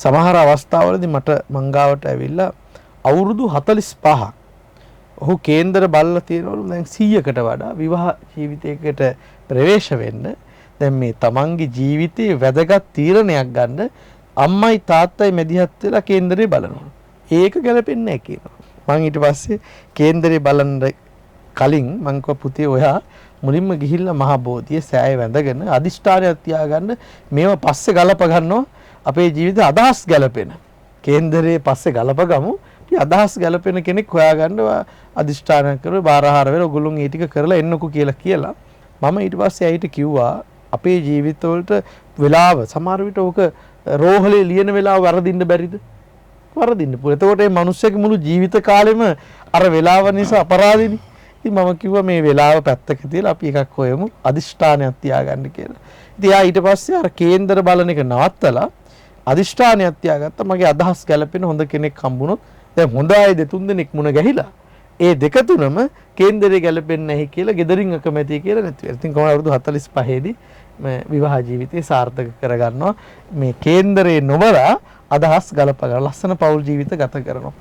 සමහර අවස්ථාවලදී මට මංගාවට ඇවිල්ලා අවුරුදු 45ක් ඔහු කේන්දර බලලා තියෙනවලු දැන් 100කට වඩා විවාහ ජීවිතයකට ප්‍රවේශ වෙන්න දැන් මේ තමන්ගේ ජීවිතයේ වැදගත් තීරණයක් ගන්න අම්මයි තාත්තයි මැදිහත් වෙලා කේන්දරේ බලනවා. ඒක ගැලපෙන්නේ නැහැ කියනවා. මම ඊට පස්සේ කේන්දරේ බලන්න කලින් මං කිව්වා පුතේ ඔයා මුලින්ම ගිහිල්ලා මහා බෝධිය සෑය වැඳගෙන අදිෂ්ඨානයක් තියාගන්න මේවා පස්සේ ගලප ගන්නවා අපේ ජීවිතේ අදහස් ගැලපෙන. කේන්දරේ පස්සේ ගලප ගමු. අදහස් ගැලපෙන කෙනෙක් හොයාගන්න අදිෂ්ඨානයක් කරලා බාරහාර වෙලා ඔගොල්ලෝ ඒ ටික කරලා එන්නකෝ කියලා මම ඊට පස්සේ ඇයිට කිව්වා අපේ ජීවිතවලට වෙලාව සමහර විට ඕක රෝහලේ ලියන වෙලාව වරදින්න බැරිද? වරදින්න පුළුවන්. එතකොට මේ මිනිස්සුගේ මුළු ජීවිත කාලෙම අර වෙලාව නිසා අපරාධිනේ. ඉතින් මම කිව්වා මේ වෙලාව පැත්තක තියලා අපි එකක් හොයමු අදිෂ්ඨානයක් තියාගන්න කියලා. ඉතින් එයා ඊට පස්සේ අර කේන්දර බලන එක නවත්තලා අදිෂ්ඨානයක් තියාගත්තා මගේ අදහස් ගැලපෙන හොඳ කෙනෙක් හම්බුනොත් දැන් හොඳ අය දෙතුන් දෙනෙක් මුණ ගැහිලා ඒ දෙක තුනම කේන්දරේ ගැලපෙන්නේ නැහැ කියලා ගෙදරින් අකමැති කියලා නැති වෙනවා. ඉතින් කොහොමද අවුරුදු 45 දී විවාහ ජීවිතේ සාර්ථක කරගන්නවා මේ කේන්දරේ නොවලා අදහස් ගලප ගන්න ලස්සන පෞල් ජීවිත ගත කරනවා.